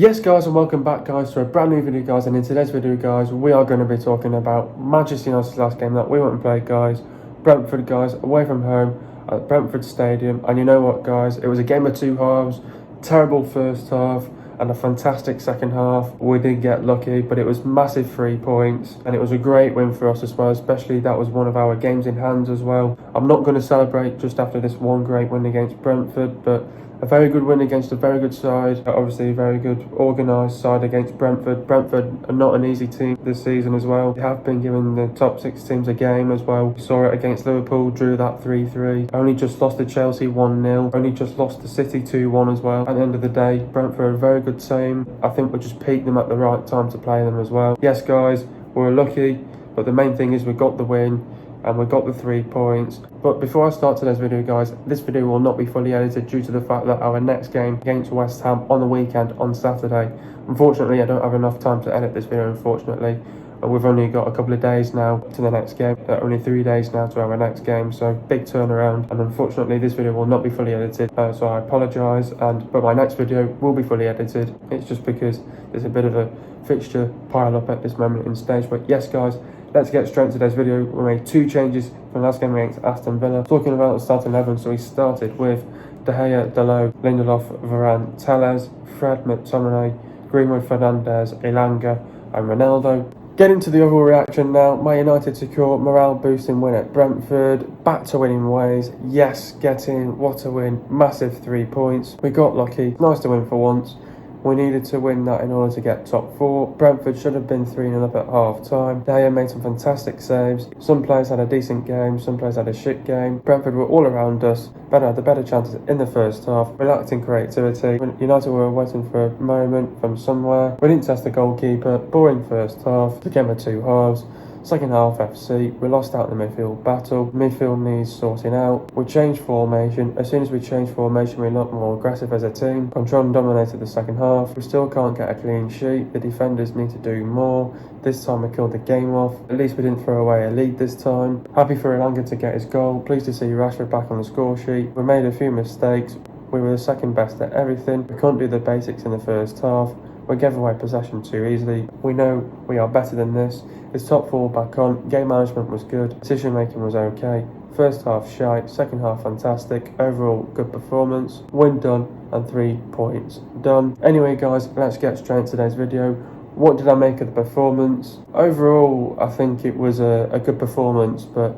Yes guys, and welcome back guys to a brand new video guys, and in today's video guys we are going to be talking about Manchester United's last game that we went and played guys. Brentford guys, away from home at Brentford Stadium, and you know what guys, it was a game of two halves. Terrible first half and a fantastic second half. We did get lucky, but it was massive 3 points and it was a great win for us as well, especially that was one of our games in hand as well. I'm not going to celebrate just after this one great win against Brentford, but a very good win against a very good side. Obviously a very good organised side against Brentford. Brentford are not an easy team this season as well. They have been giving the top 6 teams a game as well. We saw it against Liverpool, drew that 3-3. Only just lost to Chelsea 1-0. Only just lost to City 2-1 as well. At the end of the day, Brentford are a very good team. I think we just peaked them at the right time to play them as well. Yes guys, we were lucky, but the main thing is we got the win and we got the 3 points. But before I start today's video guys, this video will not be fully edited due to the fact that our next game against West Ham on the weekend on Saturday. Unfortunately, I don't have enough time to edit this video, unfortunately. We've only got a couple of days now to the next game, only 3 days now to our next game, so big turnaround, and unfortunately this video will not be fully edited, so I apologise, but my next video will be fully edited. It's just because there's a bit of a fixture pile up at this moment in stage. But yes guys, let's get straight into today's video. We made 2 changes from last game against Aston Villa. Talking about the starting 11, so we started with De Gea, Dalot, Lindelof, Varane, Telles, Fred, McTominay, Greenwood, Fernandes, Elanga and Ronaldo. Getting to the overall reaction now, Man United secure morale boosting win at Brentford, back to winning ways. Yes, what a win, massive 3 points. We got lucky, nice to win for once. We needed to win that in order to get top 4. Brentford should have been 3-0 up at half time. De Gea made some fantastic saves. Some players had a decent game, some players had a shit game. Brentford were all around us, had the better chances in the first half. We lacked in creativity. When United were waiting for a moment from somewhere. We didn't test the goalkeeper. Boring first half. The game of 2 halves. Second half FC, we lost out in the midfield battle. Midfield needs sorting out. We changed formation. As soon as we changed formation, we looked more aggressive as a team. Control and dominated the second half. We still can't get a clean sheet. The defenders need to do more. This time we killed the game off. At least we didn't throw away a lead this time. Happy for Elanga to get his goal. Pleased to see Rashford back on the score sheet. We made a few mistakes. We were the second best at everything. We couldn't do the basics in the first half. We gave away possession too easily. We know we are better than this. It's top 4 back on. Game management was good. Decision making was okay. First half shite. Second half fantastic. Overall good performance. Win done and 3 points done. Anyway guys, let's get straight into today's video. What did I make of the performance? Overall, I think it was a good performance, but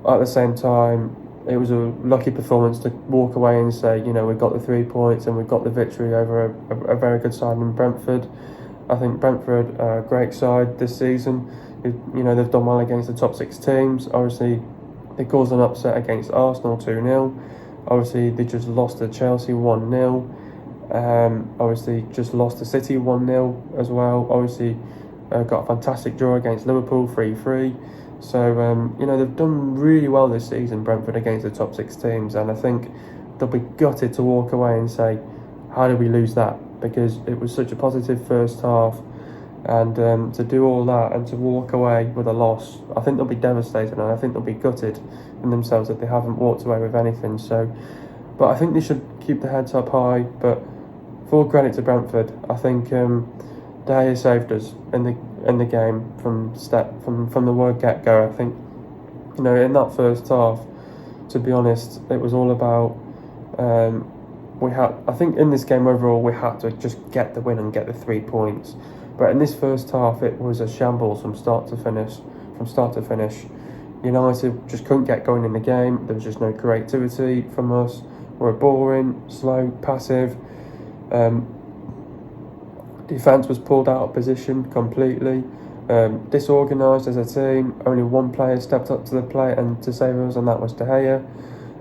at the same time, it was a lucky performance to walk away and say, you know, we got the 3 points and we got the victory over a very good side in Brentford. I think Brentford are a great side this season. You know, they've done well against the top 6 teams. Obviously, they caused an upset against Arsenal 2-0. Obviously, they just lost to Chelsea 1-0. Obviously, just lost to City 1-0 as well. Obviously, got a fantastic draw against Liverpool 3-3. So, you know, they've done really well this season, Brentford, against the top 6 teams. And I think they'll be gutted to walk away and say, how did we lose that? Because it was such a positive first half. And to do all that and to walk away with a loss, I think they'll be devastated, and I think they'll be gutted in themselves that they haven't walked away with anything. So, but I think they should keep their heads up high. But full credit to Brentford. I think De Gea saved us in the game from the word get-go. I think, you know, in that first half, to be honest, it was all about I think in this game overall we had to just get the win and get the 3 points. But in this first half it was a shambles from start to finish. United just couldn't get going in the game. There was just no creativity from us. We were boring, slow, passive. Defence was pulled out of position completely. Disorganised as a team. Only one player stepped up to the plate and to save us, and that was De Gea.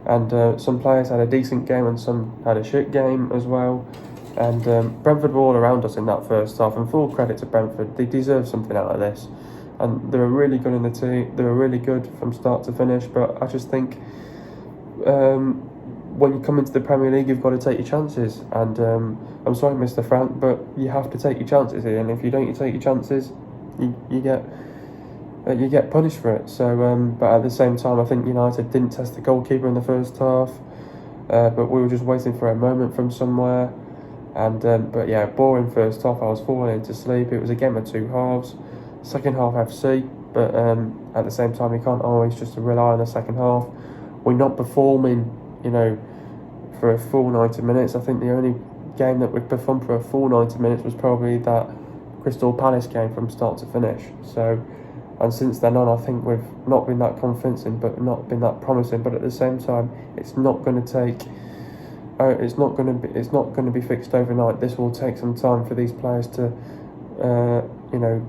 And some players had a decent game and some had a shit game as well. And Brentford were all around us in that first half, and full credit to Brentford. They deserve something out of this. And they were really good in the team. They were really good from start to finish. But I just think when you come into the Premier League, you've got to take your chances. And I'm sorry, Mr. Frank, but you have to take your chances here. And if you don't take your chances, you get punished for it. So, but at the same time, I think United didn't test the goalkeeper in the first half. But we were just waiting for a moment from somewhere. And but yeah, boring first half. I was falling into sleep. It was a game of two halves. Second half FC, but at the same time, you can't always just rely on the second half. We're not performing, for a full 90 minutes. I think the only game that we performed for a full 90 minutes was probably that Crystal Palace game from start to finish. So, and since then on, I think we've not been that convincing, but not been that promising. But at the same time, it's not going to take. It's not going to be fixed overnight. This will take some time for these players to,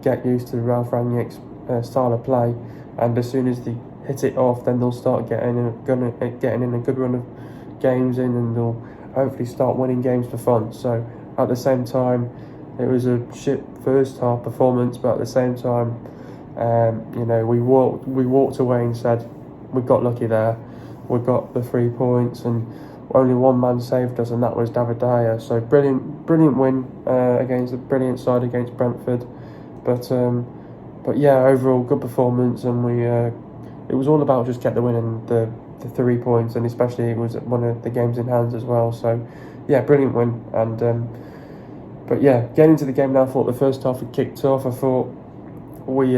get used to Ralph Rangnick's style of play, and as soon as they hit it off, then they'll start getting in a good run of games and they'll hopefully start winning games for fun. So at the same time, it was a shit first half performance, but at the same time, we walked away and said we got lucky there. We got the 3 points and only one man saved us, and that was David De Gea. So brilliant win against a brilliant side against Brentford. But yeah, overall good performance, and it was all about just get the win and the 3 points, and especially it was one of the games in hands as well. So yeah, brilliant win. And but yeah, getting into the game now, I thought the first half had kicked off. I thought we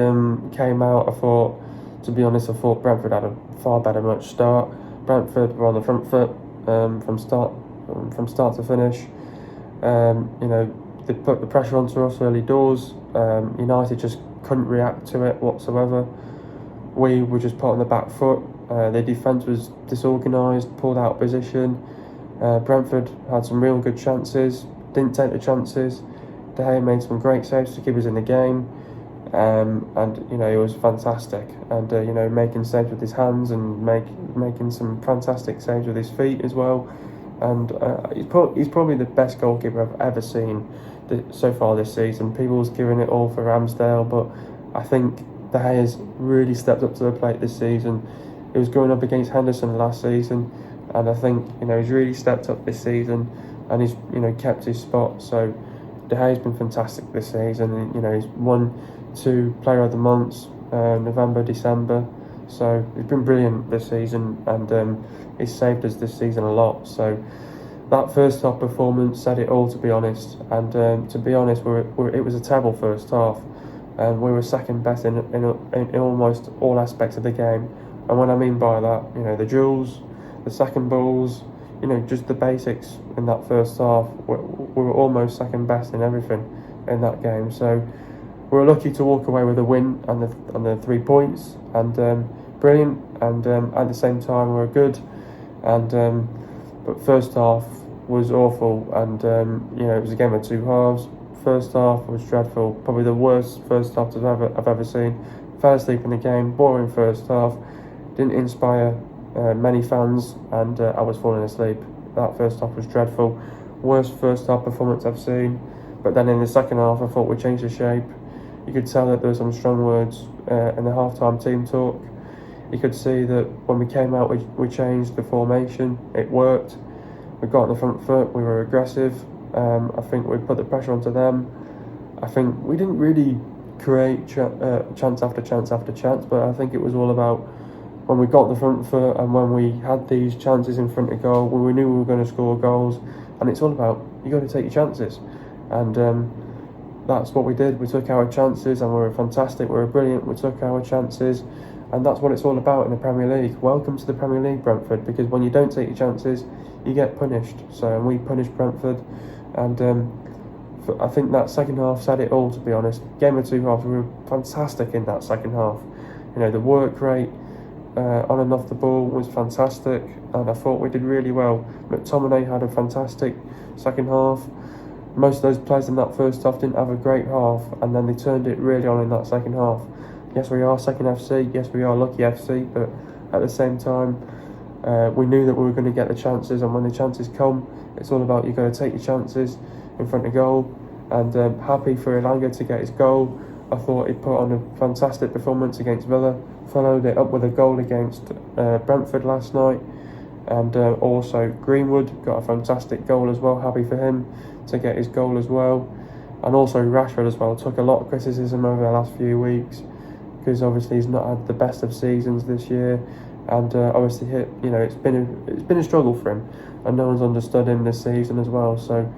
came out. To be honest, I thought Brentford had a far better much start. Brentford were on the front foot from start to finish. They put the pressure onto us early doors. United just couldn't react to it whatsoever. We were just put on the back foot. Their defence was disorganised, pulled out of position. Brentford had some real good chances, didn't take the chances. De Gea made some great saves to keep us in the game. And it was fantastic, and making saves with his hands and making some fantastic saves with his feet as well. And he's probably the best goalkeeper I've ever seen so far this season. People's giving it all for Ramsdale, but I think De Gea's really stepped up to the plate this season. He was going up against Henderson last season, and I think he's really stepped up this season, and he's kept his spot. So De Gea's been fantastic this season, and he's won 2 Player of the Months, November, December. So he's been brilliant this season, and he's saved us this season a lot. So that first half performance said it all, to be honest. And to be honest, it was a terrible first half, and we were second best in almost all aspects of the game. And what I mean by that, the duels, the second balls, just the basics in that first half. We were almost second best in everything in that game. So we were lucky to walk away with a win and the 3 points, and brilliant. And at the same time, we were good. And but first half was awful, and it was a game of two halves. First half was dreadful, probably the worst first half I've ever seen. Fell asleep in the game, boring first half, didn't inspire many fans, and I was falling asleep. That first half was dreadful, worst first half performance I've seen. But then in the second half, I thought we changed the shape. You could tell that there were some strong words in the half-time team talk. You could see that when we came out, we changed the formation. It worked. We got on the front foot. We were aggressive. I think we put the pressure onto them. I think we didn't really create chance after chance after chance, but I think it was all about when we got the front foot and when we had these chances in front of goal, when we knew we were going to score goals. And it's all about, you got to take your chances. And that's what we did. We took our chances, and we were fantastic. We were brilliant. We took our chances, and that's what it's all about in the Premier League. Welcome to the Premier League, Brentford, because when you don't take your chances, you get punished. So, and we punished Brentford, and I think that second half said it all, to be honest. Game of two halves, we were fantastic in that second half. The work rate on and off the ball was fantastic, and I thought we did really well. McTominay had a fantastic second half. Most of those players in that first half didn't have a great half, and then they turned it really on in that second half. Yes, we are second FC, yes, we are lucky FC, but at the same time, we knew that we were going to get the chances, and when the chances come, it's all about, you've got to take your chances in front of goal. And happy for Elanga to get his goal. I thought he put on a fantastic performance against Villa, followed it up with a goal against Brentford last night, and also Greenwood got a fantastic goal as well. Happy for him to get his goal as well. And also Rashford as well took a lot of criticism over the last few weeks, because obviously he's not had the best of seasons this year, and obviously it's been a struggle for him, and no one's understood him this season as well. So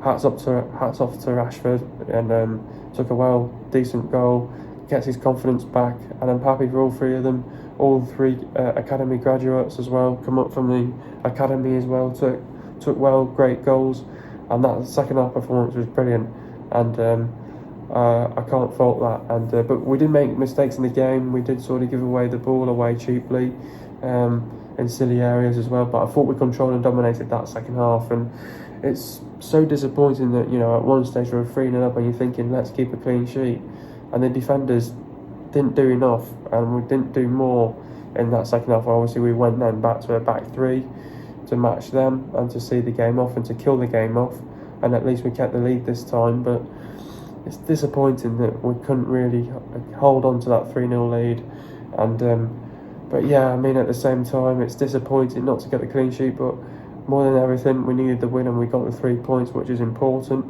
hats off to Rashford, and took a decent goal, gets his confidence back, and I'm happy for all three of them. All three academy graduates as well, come up from the academy as well, took great goals, and that second half performance was brilliant, and I can't fault that. And but we did make mistakes in the game. We did sort of give away the ball away cheaply, in silly areas as well. But I thought we controlled and dominated that second half, and it's so disappointing that, you know, at one stage we were 3-0 up and you're thinking, let's keep a clean sheet, and the defenders didn't do enough, and we didn't do more in that second half. Obviously we went then back to a back three to match them and to see the game off and to kill the game off, and at least we kept the lead this time. But it's disappointing that we couldn't really hold on to that 3-0 lead, and but yeah, I mean, at the same time it's disappointing not to get the clean sheet, but more than everything we needed the win and we got the 3 points, which is important.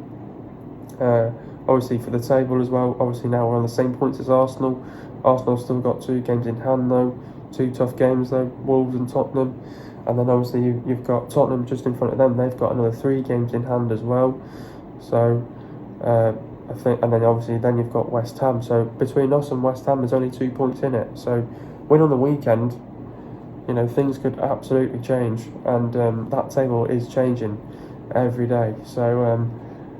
Obviously for the table as well, obviously now we're on the same points as Arsenal. Arsenal still got 2 games in hand though, 2 tough games though, Wolves and Tottenham, and then obviously you've got Tottenham just in front of them. They've got another 3 games in hand as well, so I think, and then obviously then you've got West Ham, so between us and West Ham there's only 2 points in it. So win on the weekend, you know, things could absolutely change, and that table is changing every day. So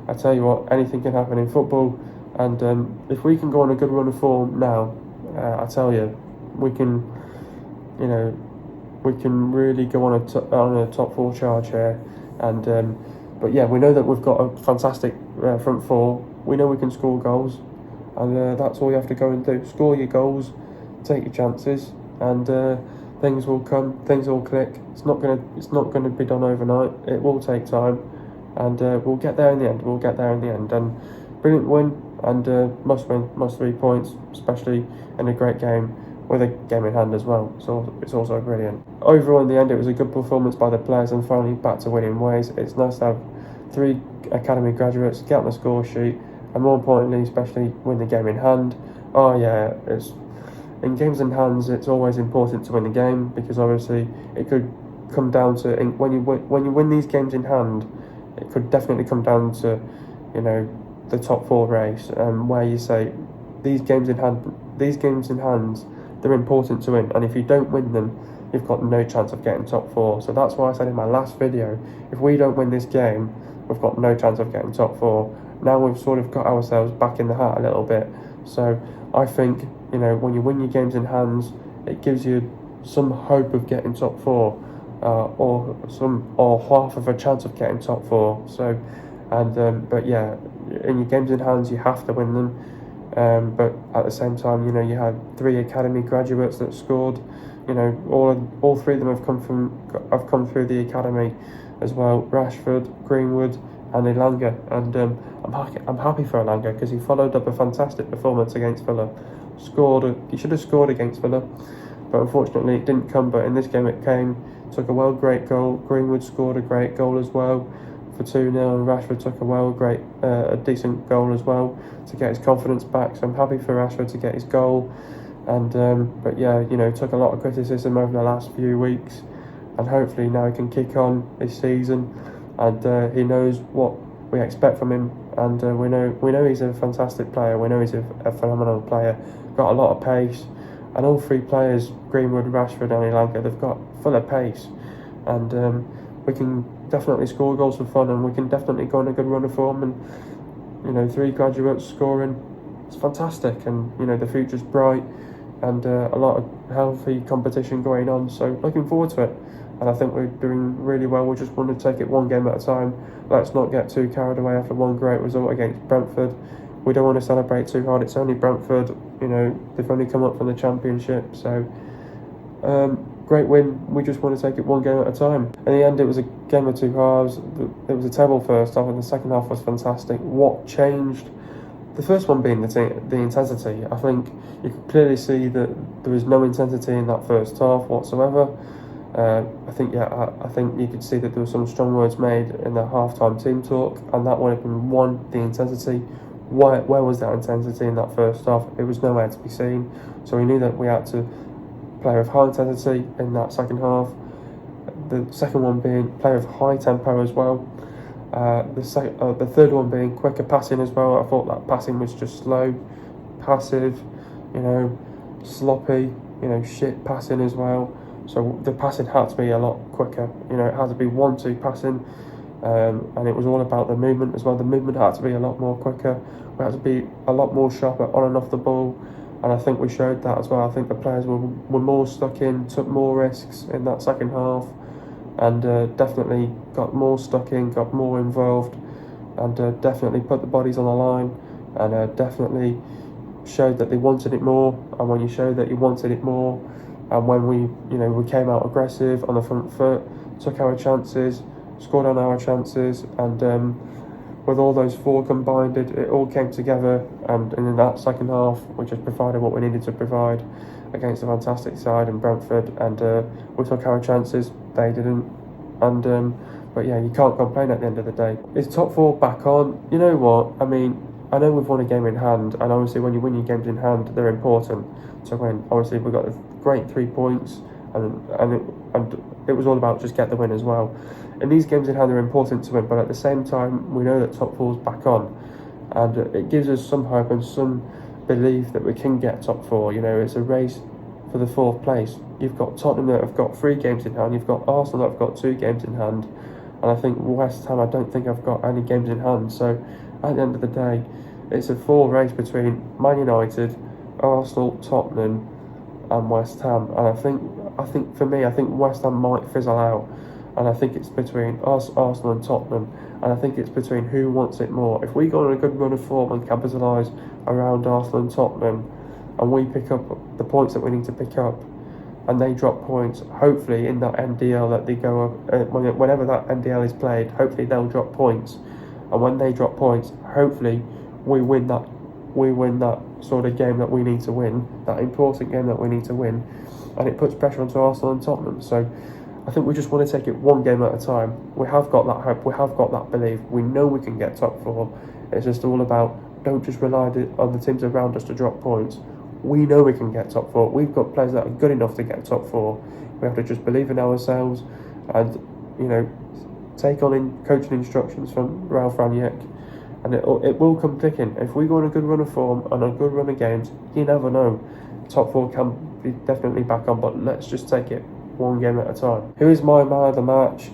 I tell you what, anything can happen in football, and if we can go on a good run of form now, I tell you, we can, you know, we can really go on a top 4 charge here. And but yeah, we know that we've got a fantastic front 4. We know we can score goals, and that's all you have to go and do. Score your goals, take your chances, and things will come, things will click. It's not gonna be done overnight. It will take time, and we'll get there in the end. And brilliant win, and must win, must 3 points, especially in a great game with a game in hand as well. So it's also brilliant. Overall, in the end, it was a good performance by the players, and finally back to winning ways. It's nice to have 3 academy graduates get on the score sheet, and more importantly, especially win the game in hand. Oh yeah, it's in games in hands. It's always important to win the game, because obviously it could come down to, when you win these games in hand, it could definitely come down to, you know, the top 4 race, where you say these games in hands, they're important to win, and if you don't win them, you've got no chance of getting top 4. So that's why I said in my last video, if we don't win this game, we've got no chance of getting top 4. Now we've sort of got ourselves back in the hat a little bit. So I think, you know, when you win your games in hands, it gives you some hope of getting top 4, or half of a chance of getting top 4. So, and but yeah, in your games in hands, you have to win them. But at the same time, you know, you had 3 academy graduates that scored. You know, all 3 of them have come through the academy as well. Rashford, Greenwood, and Elanga, and I'm happy for Elanga, because he followed up a fantastic performance against Villa. He should have scored against Villa, but unfortunately it didn't come. But in this game it came. Took a great goal. Greenwood scored a great goal as well for 2-0, and Rashford took a decent goal as well to get his confidence back. So I'm happy for Rashford to get his goal. And but yeah, you know, took a lot of criticism over the last few weeks, and hopefully now he can kick on this season, and he knows what we expect from him, and we know he's a fantastic player. We know he's a phenomenal player, got a lot of pace, and all 3 players, Greenwood, Rashford and Elanga, they've got full of pace, and we can definitely score goals for fun, and we can definitely go on a good run of form. And you know, 3 graduates scoring, it's fantastic, and you know, the future's bright, and a lot of healthy competition going on, so looking forward to it. And I think we're doing really well. We just want to take it one game at a time. Let's not get too carried away after one great result against Brentford. We don't want to celebrate too hard. It's only Brentford, you know, they've only come up from the Championship, so great win. We just want to take it one game at a time. In the end, it was a game of 2 halves. It was a terrible first half, and the second half was fantastic. What changed? The first one being the intensity. I think you could clearly see that there was no intensity in that first half whatsoever. I think you could see that there were some strong words made in the half-time team talk, and that would have been the intensity. Where was that intensity in that first half? It was nowhere to be seen. So we knew that we had to play with high intensity in that second half. The second one being play with high tempo as well. The third one being quicker passing as well. I thought that passing was just slow, passive, sloppy, shit passing as well. So the passing had to be a lot quicker. It had to be 1-2 passing, and it was all about the movement as well. The movement had to be a lot more quicker. We had to be a lot more sharper on and off the ball, and I think we showed that as well. I think the players were more stuck in, took more risks in that second half, and definitely got more stuck in, got more involved, and definitely put the bodies on the line, and definitely showed that they wanted it more. And when you show that you wanted it more, and when we came out aggressive on the front foot, took our chances, scored on our chances, and with all those four combined, it all came together. And in that second half, we just provided what we needed to provide against a fantastic side in Brentford, and we took our chances. They didn't, and but yeah, you can't complain at the end of the day. Is top four back on? You know what? I mean, I know we've won a game in hand, and obviously when you win your games in hand, they're important to win. Obviously, we got a great 3 points, and it was all about just get the win as well. And these games in hand are important to win, but at the same time, we know that top four's back on, and it gives us some hope and some belief that we can get top four. It's a race for the 4th place. You've got Tottenham that have got 3 games in hand. You've got Arsenal that have got 2 games in hand, and I think West Ham, I don't think I've got any games in hand. So at the end of the day, it's a 4 race between Man United, Arsenal, Tottenham, and West Ham. And I think for me, I think West Ham might fizzle out, and I think it's between us, Arsenal, and Tottenham. And I think it's between who wants it more. If we go on a good run of form and capitalise around Arsenal and Tottenham, and we pick up the points that we need to pick up, and they drop points, hopefully in that NDL that they go up, whenever that NDL is played, hopefully they'll drop points. And when they drop points, hopefully we win that sort of game that we need to win, that important game that we need to win, and it puts pressure onto Arsenal and Tottenham. So I think we just want to take it one game at a time. We have got that hope, we have got that belief, we know we can get top 4. It's just all about, don't just rely on the teams around us to drop points. We know we can get top 4. We've got players that are good enough to get top 4. We have to just believe in ourselves, and take on coaching instructions from Ralph Ranieri, and it will come ticking. If we go on a good run of form and a good run of games, you never know. Top 4 can be definitely back on, but let's just take it one game at a time. Who is my man of the match?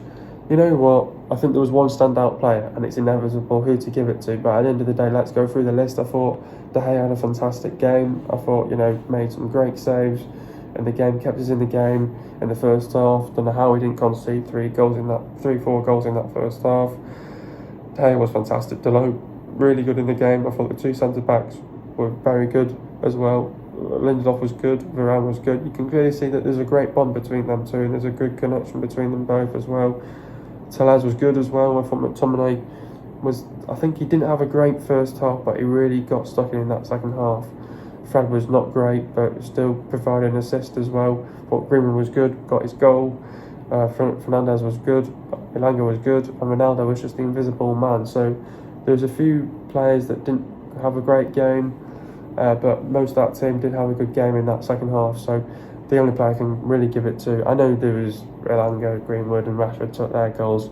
You know what? I think there was one standout player, and it's inevitable who to give it to. But at the end of the day, let's go through the list. I thought De Gea had a fantastic game. I thought, made some great saves in the game, kept us in the game in the first half. Don't know how he didn't concede 4 goals in that first half. De Gea was fantastic. Delot, really good in the game. I thought the 2 centre-backs were very good as well. Lindelof was good, Varane was good. You can clearly see that there's a great bond between them two, and there's a good connection between them both as well. Tellez was good as well. I thought McTominay I think he didn't have a great first half, but he really got stuck in that second half. Fred was not great, but still provided an assist as well. Thought Greenwood was good, got his goal. Fernandes was good, Elanga was good, and Ronaldo was just the invisible man. So there was a few players that didn't have a great game, but most of that team did have a good game in that second half. So the only player I can really give it to, I know there was Elanga, Greenwood and Rashford took their goals,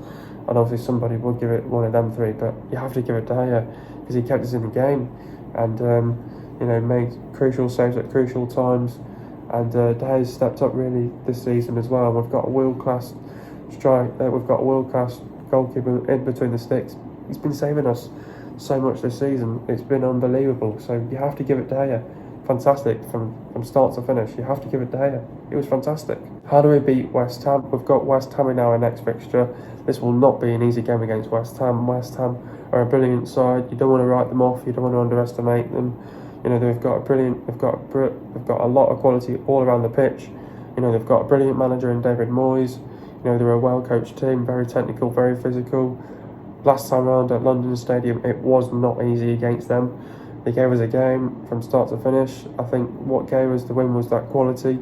and obviously somebody would give it one of them 3, but you have to give it to Gea because he kept us in the game, and made crucial saves at crucial times, and De Gea's stepped up really this season as well. We've got a world-class we've got a world-class goalkeeper in between the sticks. He's been saving us so much this season, it's been unbelievable. So you have to give it to Gea. Fantastic from start to finish. You have to give it to Gea. It was fantastic. How do we beat West Ham? We've got West Ham in our next fixture. This will not be an easy game against West Ham. West Ham are a brilliant side. You don't want to write them off. You don't want to underestimate them. They've got a lot of quality all around the pitch. They've got a brilliant manager in David Moyes. They're a well-coached team, very technical, very physical. Last time round at London Stadium, it was not easy against them. They gave us a game from start to finish. I think what gave us the win was that quality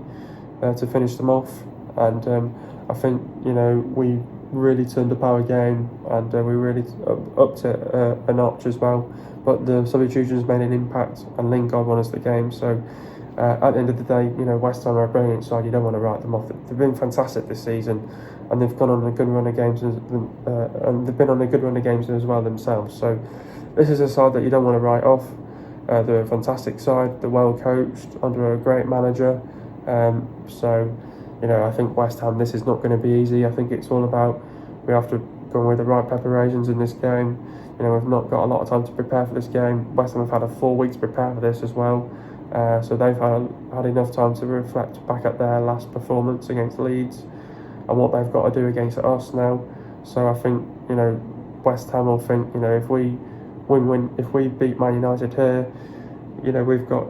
to finish them off, and I think we really turned up our game, and we really upped it a notch as well. But the substitutions made an impact, and Lingard won us the game. So At the end of the day, West Ham are a brilliant side. You don't want to write them off. They've been fantastic this season, and they've gone on a good run of games, and they've been on a good run of games as well themselves. So this is a side that you don't want to write off. They're a fantastic side. They're well coached under a great manager. I think West Ham, this is not going to be easy. I think it's all about, we have to go with the right preparations in this game. We've not got a lot of time to prepare for this game. West Ham have had a 4 weeks to prepare for this as well. So they've had enough time to reflect back at their last performance against Leeds and what they've got to do against us now. So I think, West Ham will think, if we if we beat Man United here, we've got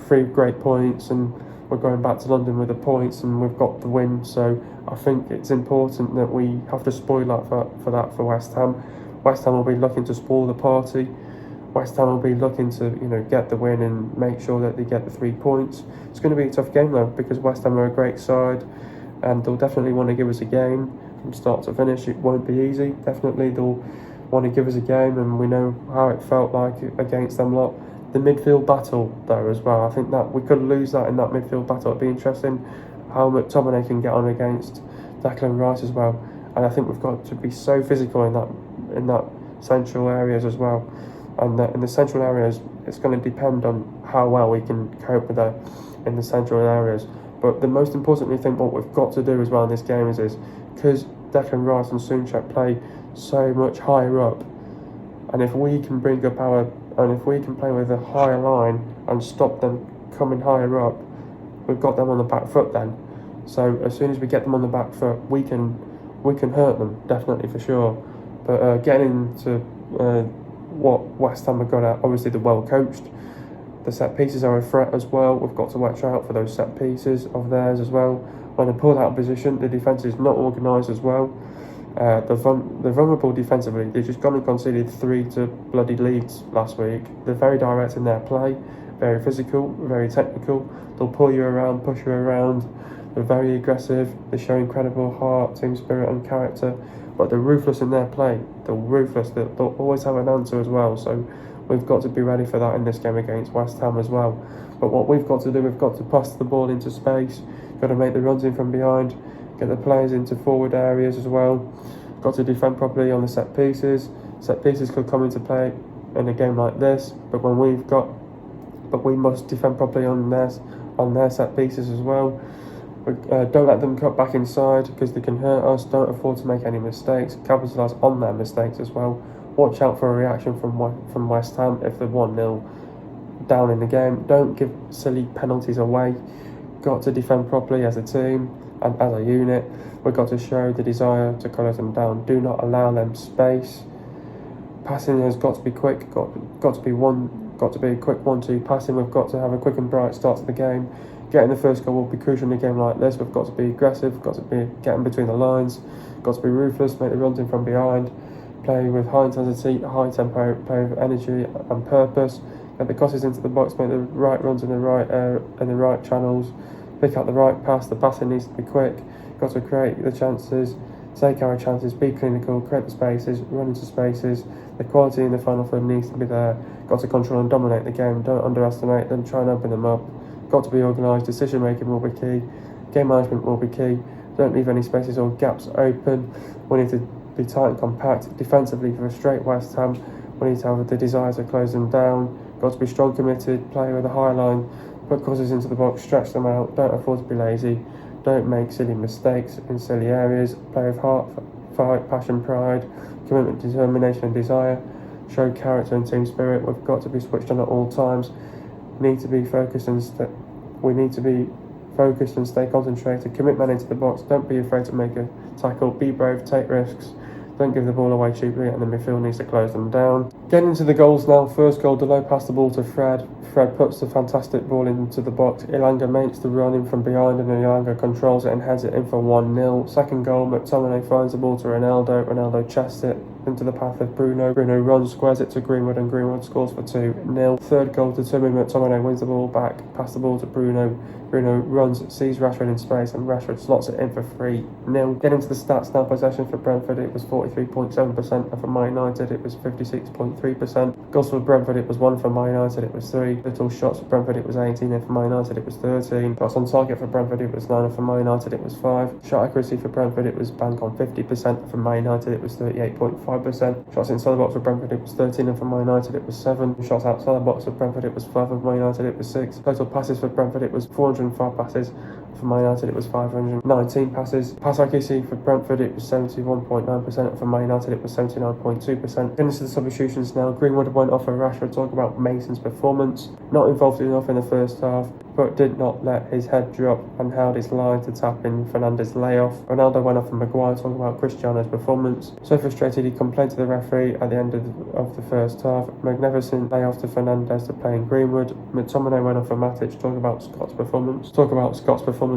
3 great points and we're going back to London with the points and we've got the win. So I think it's important that we have to spoil that for West Ham. West Ham will be looking to spoil the party. West Ham will be looking to get the win and make sure that they get the 3 points. It's going to be a tough game though, because West Ham are a great side and they'll definitely want to give us a game from start to finish. It won't be easy. Definitely they'll want to give us a game, and we know how it felt like against them lot. The midfield battle though as well, I think that we could lose that in that midfield battle. It'd be interesting how McTominay can get on against Declan Rice as well, and I think we've got to be so physical in that central areas as well. And in the central areas, it's going to depend on how well we can cope with that in the central areas. But the most importantly thing, what we've got to do as well in this game is because Declan Rice and Souček play so much higher up, and if we can bring up and if we can play with a higher line and stop them coming higher up, we've got them on the back foot then. So as soon as we get them on the back foot, we can hurt them, definitely, for sure. But getting into what West Ham are good at, obviously they're well coached. The set pieces are a threat as well. We've got to watch out for those set pieces of theirs as well. When they pull out of position, the defence is not organised as well. They're vulnerable defensively. They've just gone and conceded 3 to bloody Leeds last week. They're very direct in their play, very physical, very technical. They'll pull you around, push you around. They're very aggressive. They show incredible heart, team spirit and character. But they're ruthless in their play. They're ruthless. They'll always have an answer as well. So we've got to be ready for that in this game against West Ham as well. But what we've got to do, we've got to pass the ball into space. Got to make the runs in from behind. Get the players into forward areas as well. Got to defend properly on the set pieces. Set pieces could come into play in a game like this. But we must defend properly on their set pieces as well. Don't let them cut back inside because they can hurt us. Don't afford to make any mistakes. Capitalise on their mistakes as well. Watch out for a reaction from West Ham if they're 1-0 down in the game. Don't give silly penalties away. Got to defend properly as a team and as a unit. We've got to show the desire to close them down. Do not allow them space. Passing has got to be quick. Got to be a quick 1-2 passing. We've got to have a quick and bright start to the game. Getting the first goal will be crucial in a game like this. We've got to be aggressive, got to be getting between the lines, got to be ruthless, make the runs in from behind, play with high intensity, high tempo, play with energy and purpose, get the crosses into the box, make the right runs in the right channels, pick out the right pass. The passing needs to be quick, got to create the chances, take our chances, be clinical, create the spaces, run into spaces. The quality in the final third needs to be there. Got to control and dominate the game. Don't underestimate them, try and open them up. Got to be organised, decision making will be key, game management will be key. Don't leave any spaces or gaps open. We need to be tight and compact. Defensively, for a straight West Ham, we need to have the desire to close them down. Got to be strong, committed, play with a high line, put crosses into the box, stretch them out. Don't afford to be lazy. Don't make silly mistakes in silly areas. Play with heart, fight, passion, pride, commitment, determination and desire. Show character and team spirit. We've got to be switched on at all times. Need to be focused and stay concentrated. Commit men into the box. Don't be afraid to make a tackle. Be brave, take risks. Don't give the ball away cheaply, and the midfield needs to close them down. Getting into the goals now. First goal, Delot passed the ball to Fred. Fred puts the fantastic ball into the box. Elanga makes the run in from behind, and Elanga controls it and heads it in for 1-0. Second goal, McTominay finds the ball to Ronaldo. Ronaldo chests it into the path of Bruno. Bruno runs, squares it to Greenwood, and Greenwood scores for 2-0. Third goal determined McTominay wins the ball back, pass the ball to Bruno. Bruno runs, sees Rashford in space, and Rashford slots it in for 3-0. Getting to the stats now, possession for Brentford, it was 43.7%, and for Man United, it was 56.3%. Goals for Brentford, it was 1, for Man United, it was 3. Total shots for Brentford, it was 18, and for Man United, it was 13. Shots on target for Brentford, it was 9, and for Man United, it was 5. Shot accuracy for Brentford, it was bang on 50%, for Man United, it was 38.5%. Shots inside the box for Brentford, it was 13, and for Man United, it was 7. Shots outside the box for Brentford, it was 5, and for Man United, it was 6. Total passes for Brentford, it was 405 passes. For Man United, it was 519 passes. Pass accuracy for Brentford, it was 71.9%. For Man United, it was 79.2%. Getting to the substitutions now. Greenwood went off for Rashford. Talk about Mason's performance. Not involved enough in the first half, but did not let his head drop and held his line to tap in Fernandes' layoff. Ronaldo went off for Maguire. Talking about Cristiano's performance. So frustrated, he complained to the referee at the end of the first half. Magnificent layoff to Fernandes to play in Greenwood. McTominay went off for Matic. Talking about Scott's performance.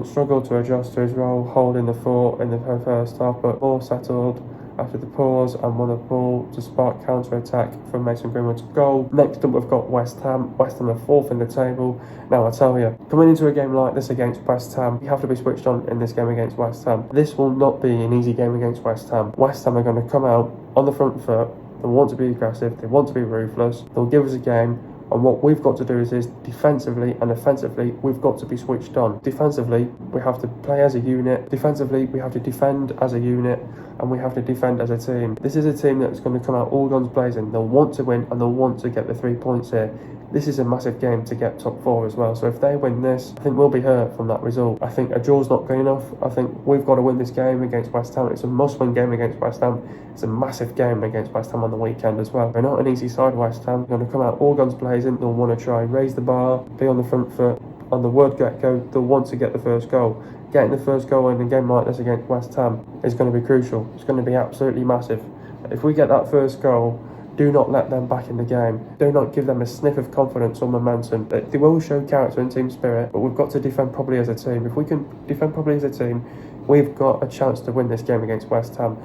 Struggled to adjust to his role, holding the fort in the first half, but more settled after the pause and won the ball to spark counter-attack from Mason Greenwood's goal. Next up, we've got West Ham. West Ham are 4th in the table. Now, I tell you, coming into a game like this against West Ham, you have to be switched on in this game against West Ham. This will not be an easy game against West Ham. West Ham are going to come out on the front foot. They want to be aggressive. They want to be ruthless. They'll give us a game. And what we've got to do is defensively and offensively, we've got to be switched on. Defensively, we have to play as a unit. Defensively, we have to defend as a unit, and we have to defend as a team. This is a team that's going to come out all guns blazing. They'll want to win, and they'll want to get the 3 points here. This is a massive game to get top 4 as well. So if they win this, I think we'll be hurt from that result. I think a draw's not good enough. I think we've got to win this game against West Ham. It's a must-win game against West Ham. It's a massive game against West Ham on the weekend as well. They're not an easy side, West Ham. They're going to come out all guns blazing. They'll want to try and raise the bar, be on the front foot. On the word get-go, they'll want to get the first goal. Getting the first goal in a game like this against West Ham is going to be crucial. It's going to be absolutely massive. If we get that first goal, do not let them back in the game. Do not give them a sniff of confidence or momentum. They will show character and team spirit, but we've got to defend properly as a team. If we can defend properly as a team, we've got a chance to win this game against West Ham.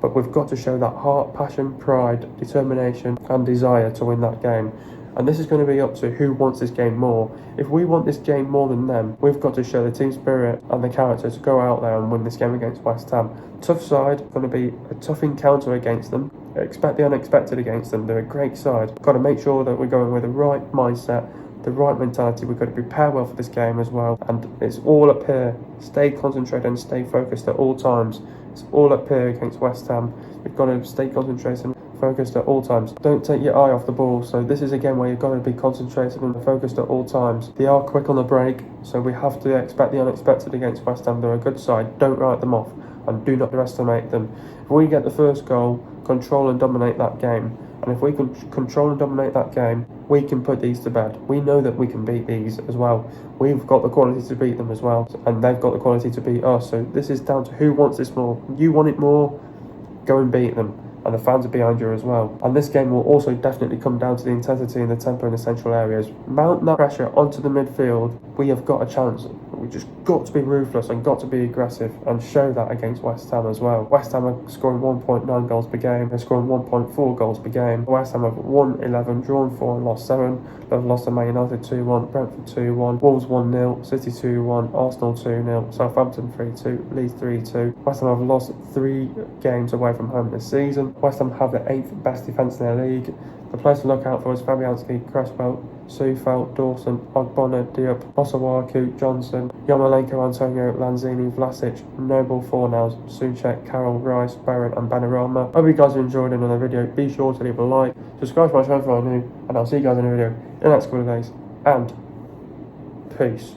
But we've got to show that heart, passion, pride, determination and desire to win that game. And this is going to be up to who wants this game more. If we want this game more than them, we've got to show the team spirit and the character to go out there and win this game against West Ham. Tough side, going to be a tough encounter against them. Expect the unexpected against them. They're a great side. Got to make sure that we're going with the right mindset, the right mentality. We've got to prepare well for this game as well. And it's all up here. Stay concentrated and stay focused at all times. It's all up here against West Ham. You've got to stay concentrated and focused at all times. Don't take your eye off the ball. So this is a game where you've got to be concentrated and focused at all times. They are quick on the break, so we have to expect the unexpected against West Ham. They're a good side. Don't write them off and do not underestimate them. If we get the first goal, control and dominate that game. And if we can control and dominate that game, we can put these to bed. We know that we can beat these as well. We've got the quality to beat them as well, and they've got the quality to beat us. So this is down to who wants this more. You want it more, go and beat them. And the fans are behind you as well. And this game will also definitely come down to the intensity and the tempo in the central areas. Mount that pressure onto the midfield. We have got a chance. We just got to be ruthless and got to be aggressive and show that against West Ham as well. West Ham are scoring 1.9 goals per game. They're scoring 1.4 goals per game. West Ham have won 11, drawn 4 and lost 7. They've lost to Man United 2-1, Brentford 2-1, Wolves 1-0, City 2-1, Arsenal 2-0, Southampton 3-2, Leeds 3-2. West Ham have lost 3 games away from home this season. West Ham have the 8th best defence in their league. The players to look out for is Fabianski, Cresswell, Sufel, Dawson, Ogbonna, Diop, Osawaku, Johnson, Yarmolenko, Antonio, Lanzini, Vlasic, Noble, Fornals, Soucek, Carroll, Rice, Barron and Benarama. Hope you guys enjoyed another video. Be sure to leave a like, subscribe to my channel if you're new, and I'll see you guys in a video in the next couple of days. And peace.